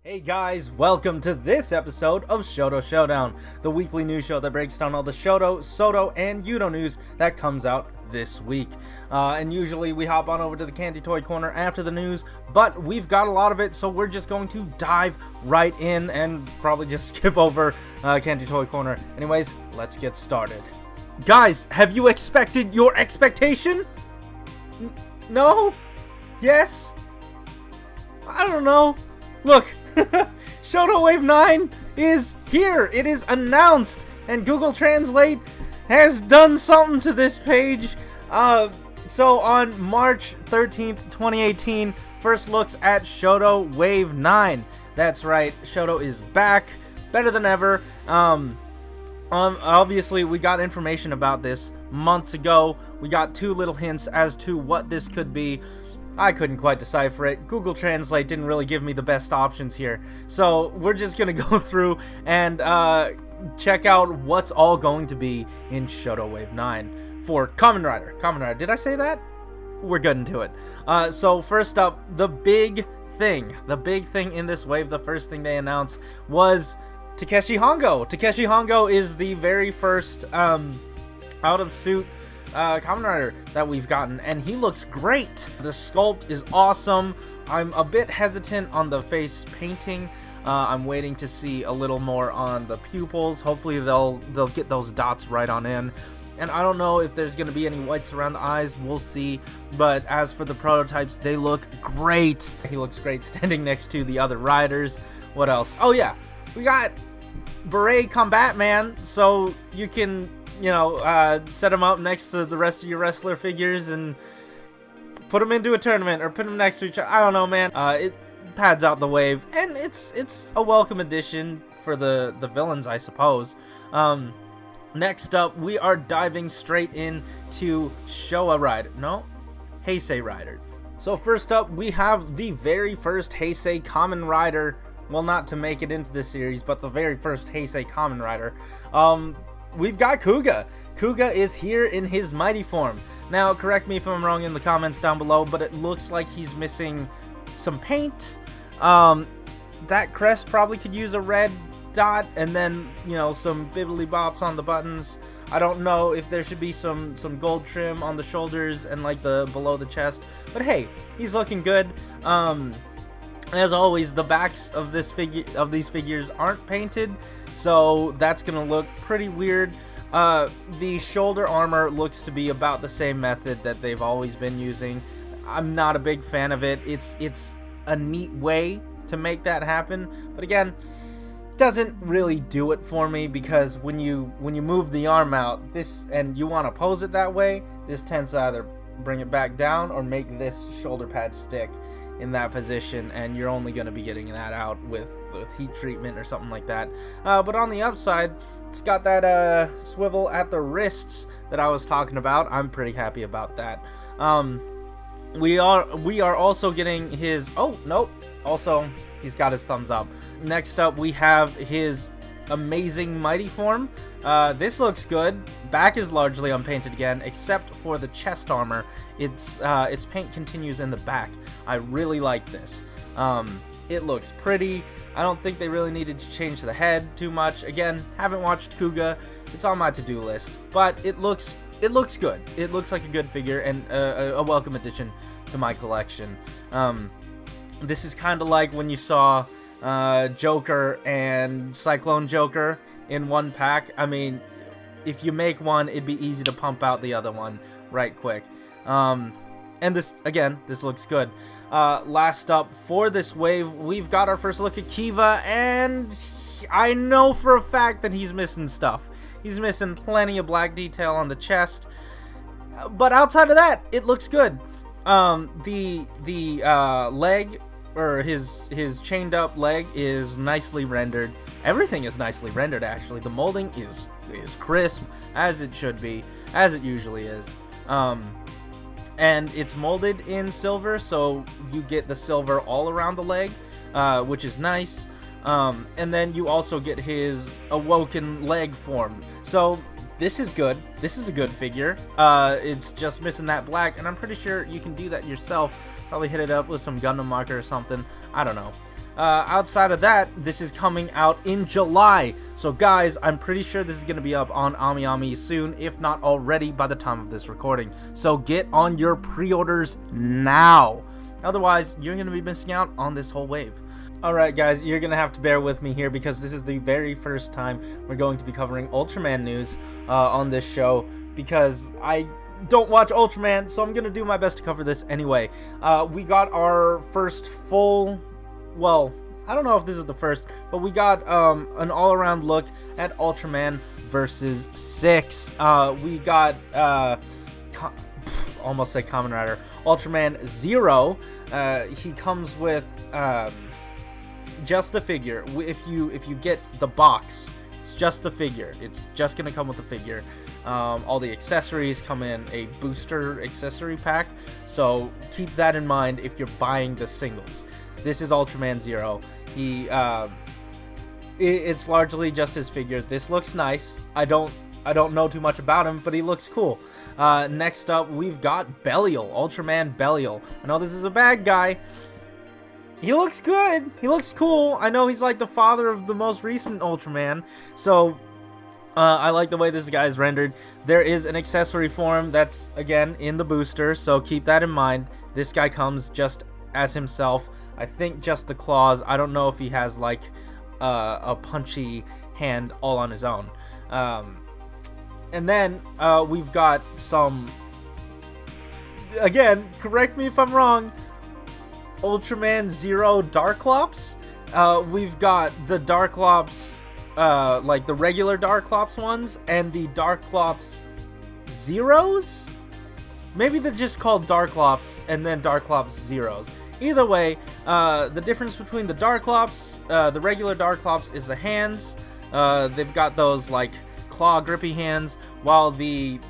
Hey guys, welcome to this episode of SHODO Showdown, the weekly news show that breaks down all the SHODO, SHODO, and Yudo news that comes out this week. And usually we hop on over to the Candy Toy Corner after the news, but we've got a lot of it, so we're just going to dive right in and probably just skip over Candy Toy Corner. Anyways, let's get started. Guys, have you expected your expectation? No? Yes? I don't know. Look, SHODO Wave 9 is here. It is announced, and Google Translate has done something to this page. So on March 13th, 2018, first looks at SHODO Wave 9. That's right, SHODO is back, better than ever. Obviously, we got information about this months ago. We got two little hints as to what this could be. I couldn't quite decipher it. Google Translate didn't really give me the best options here. So we're just going to go through and check out what's all going to be in SHODO Wave 9 for Kamen Rider. Kamen Rider, did I say that? We're getting to it. So first up, the big thing in this wave, the first thing they announced was Takeshi Hongo. Takeshi Hongo is the very first out-of-suit Kamen Rider that we've gotten, and he looks great. The sculpt is awesome. I'm a bit hesitant on the face painting. I'm waiting to see a little more on the pupils. Hopefully they'll get those dots right on in. And I don't know if there's going to be any whites around the eyes. We'll see. But as for the prototypes, they look great. He looks great standing next to the other riders. What else? Oh yeah, we got Beret Combat Man, so you can, you know, set them up next to the rest of your wrestler figures and put them into a tournament or put them next to each other. I don't know, man. It pads out the wave, and it's a welcome addition for the villains, I suppose. Next up, we are diving straight into Showa Rider. No, Heisei Rider. So first up, we have the very first Heisei Kamen Rider. Well, not to make it into this series, but the very first Heisei Kamen Rider. We've got Kuga. Kuga is here in his mighty form. Now, correct me if I'm wrong in the comments down below, but it looks like he's missing some paint. That crest probably could use a red dot, and then, you know, some bibbly bops on the buttons. I don't know if there should be some gold trim on the shoulders and like the below the chest, but hey, he's looking good. As always, the backs of these figures aren't painted, so that's gonna look pretty weird. The shoulder armor looks to be about the same method that they've always been using. I'm not a big fan of it. It's a neat way to make that happen, but again, doesn't really do it for me, because when you move the arm out, and you want to pose it that way, this tends to either bring it back down or make this shoulder pad stick in that position, and you're only going to be getting that out with heat treatment or something like that. But on the upside, it's got that swivel at the wrists that I was talking about. I'm pretty happy about that. We are also getting his, oh nope, also he's got his thumbs up. Next up, we have his amazing mighty form. This looks good. Back is largely unpainted again, except for the chest armor. Its paint continues in the back. I really like this. It looks pretty. I don't think they really needed to change the head too much. Again, haven't watched Kuga. It's on my to-do list, but it looks good. It looks like a good figure and a welcome addition to my collection. This is kind of like when you saw Joker and Cyclone Joker in one pack. I mean, if you make one, it'd be easy to pump out the other one right quick. And this looks good. Last up for this wave, we've got our first look at Kiva, and I know for a fact that he's missing stuff. He's missing plenty of black detail on the chest, but outside of that, it looks good. The leg, or his chained up leg, is nicely rendered. Everything is nicely rendered, actually. The molding is crisp, as it should be, as it usually is. And it's molded in silver, so you get the silver all around the leg, which is nice. And then you also get his awoken leg form. So this is good. This is a good figure. It's just missing that black, and I'm pretty sure you can do that yourself. Probably hit it up with some Gundam marker or something. I don't know. Outside of that, this is coming out in July. So guys, I'm pretty sure this is going to be up on AmiAmi soon, if not already by the time of this recording. So get on your pre-orders now. Otherwise, you're going to be missing out on this whole wave. Alright guys, you're going to have to bear with me here because this is the very first time we're going to be covering Ultraman news on this show, because I don't watch Ultraman, so I'm going to do my best to cover this anyway. We got our first full, well, I don't know if this is the first, but we got an all-around look at Ultraman versus 6. We got, almost say Kamen Rider, Ultraman 0. He comes with just the figure. If you get the box, it's just the figure. It's just gonna come with the figure. All the accessories come in a booster accessory pack, so keep that in mind if you're buying the singles. This is Ultraman 0. It's largely just his figure. This looks nice. I don't know too much about him, but he looks cool. Next up, we've got Belial, Ultraman Belial. I know this is a bad guy. He looks good. He looks cool. I know he's like the father of the most recent Ultraman, so I like the way this guy is rendered. There is an accessory for him that's, again, in the booster, so keep that in mind. This guy comes just as himself. I think just the claws. I don't know if he has like a punchy hand all on his own. And then we've got some, again, correct me if I'm wrong, Ultraman 0 Darklops. We've got the Darklops, like the regular Darklops ones, and the Darklops Zeros? Maybe they're just called Darklops and then Darklops Zeros. Either way, the difference between the Darklops, the regular Darklops, is the hands. They've got those like claw grippy hands, while the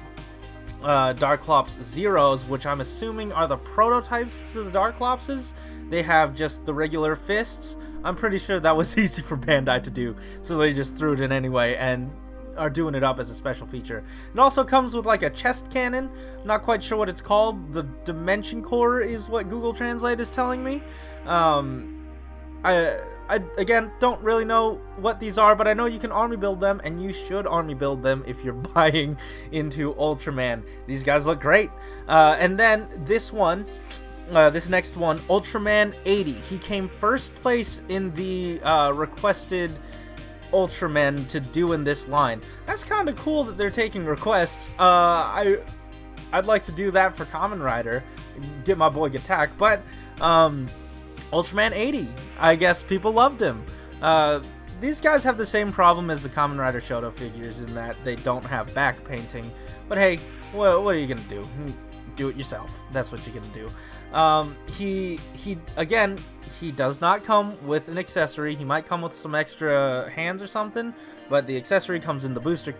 Darklops Zeros, which I'm assuming are the prototypes to the Darklopses, they have just the regular fists. I'm pretty sure that was easy for Bandai to do, so they just threw it in anyway and are doing it up as a special feature. It also comes with like a chest cannon. Not quite sure what it's called. The Dimension Core is what Google Translate is telling me. I again don't really know what these are, but I know you can army build them, and you should army build them if you're buying into Ultraman. These guys look great. And then this one, this next one, Ultraman 80. He came first place in the requested Ultraman to do in this line. That's kind of cool that they're taking requests. I'd like to do that for Kamen Rider, get my boy Gattack, but Ultraman 80, I guess people loved him. These guys have the same problem as the Kamen Rider SHODO figures in that they don't have back painting, but hey, what are you gonna do? Do it yourself. That's what you're gonna do. He does not come with an accessory. He might come with some extra hands or something, but the accessory comes in the booster.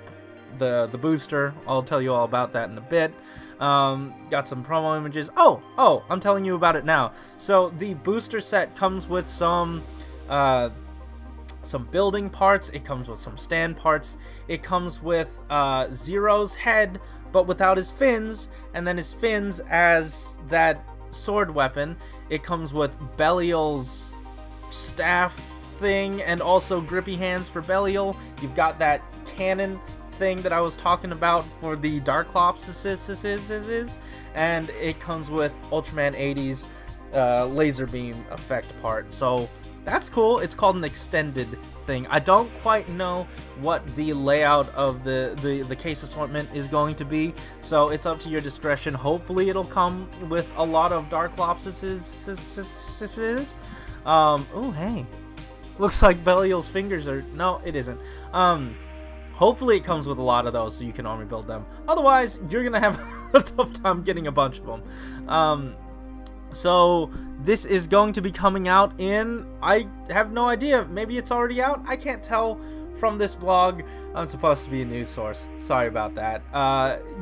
The booster. I'll tell you all about that in a bit. Got some promo images. Oh, I'm telling you about it now. So the booster set comes with some building parts. It comes with some stand parts. It comes with Zero's head, but without his fins, and then his fins as that sword weapon. It comes with Belial's staff thing, and also grippy hands for Belial. You've got that cannon thing that I was talking about for the Darklops, and it comes with Ultraman 80's laser beam effect part. So that's cool. It's called an extended thing. I don't quite know what the layout of the case assortment is going to be, so it's up to your discretion. Hopefully it'll come with a lot of Darklopses. Oh hey, looks like Belial's fingers are, no it isn't. Hopefully it comes with a lot of those so you can army build them. Otherwise, you're gonna have a tough time getting a bunch of them. So this is going to be coming out in, I have no idea, maybe it's already out? I can't tell from this blog. I'm supposed to be a news source. Sorry about that.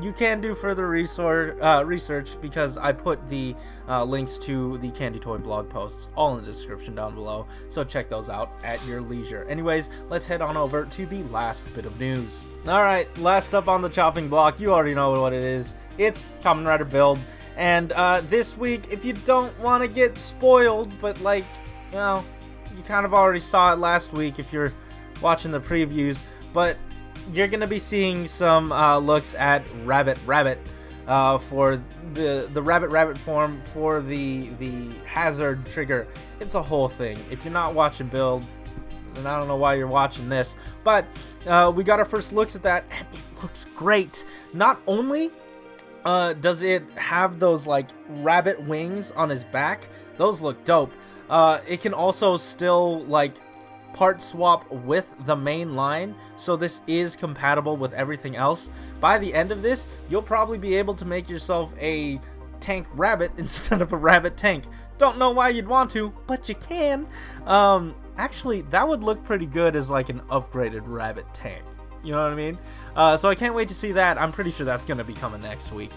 You can do further research because I put the links to the Candy Toy blog posts all in the description down below, so check those out at your leisure. Anyways, let's head on over to the last bit of news. Alright, last up on the chopping block, you already know what it is. It's Kamen Rider Build. And this week, if you don't want to get spoiled, but like, you know, you kind of already saw it last week if you're watching the previews, but you're gonna be seeing some looks at Rabbit for the Rabbit form for the hazard trigger. It's a whole thing. If you're not watching build, then I don't know why you're watching this, but we got our first looks at that, and it looks great. Not only does it have those like rabbit wings on his back, those look dope. It can also still like part swap with the main line, so this is compatible with everything else. By the end of this, you'll probably be able to make yourself a tank rabbit instead of a rabbit tank. Don't know why you'd want to, but you can. Actually, that would look pretty good as like an upgraded rabbit tank. You know what I mean? So I can't wait to see that. I'm pretty sure that's going to be coming next week.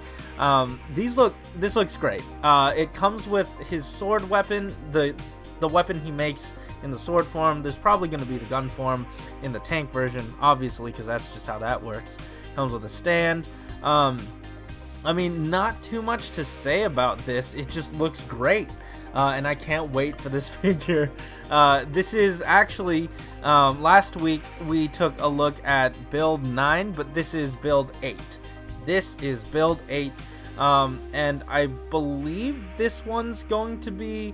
This looks great. It comes with his sword weapon, the weapon he makes in the sword form. There's probably going to be the gun form in the tank version, obviously, because that's just how that works. Comes with a stand. I mean, not too much to say about this. It just looks great. And I can't wait for this figure. This is actually, last week we took a look at build 9, but this is build 8. This is build 8, and I believe this one's going to be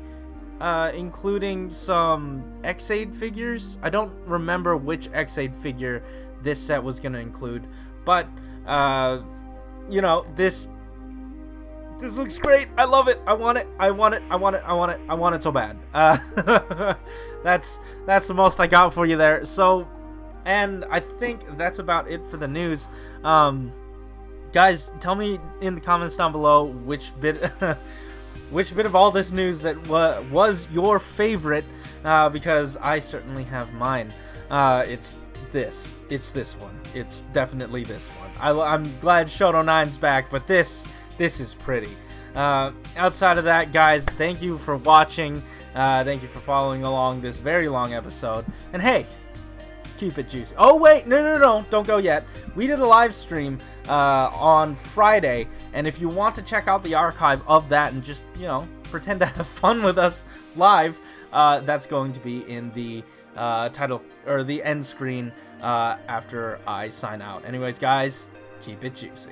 including some X-Aid figures. I don't remember which X-Aid figure this set was going to include, but, you know, this looks great. I love it. I want it. I want it. I want it. I want it. I want it so bad. That's the most I got for you there. So, and I think that's about it for the news. Guys, tell me in the comments down below which bit of all this news that was your favorite, because I certainly have mine. It's this one. It's definitely this one. I'm glad SHODO 9's back, but this is pretty. Outside of that, guys, thank you for watching. Thank you for following along this very long episode. And hey, keep it juicy. Oh wait, no, don't go yet. We did a live stream on Friday, and if you want to check out the archive of that and just, you know, pretend to have fun with us live, that's going to be in the title or the end screen after I sign out. Anyways, guys, keep it juicy.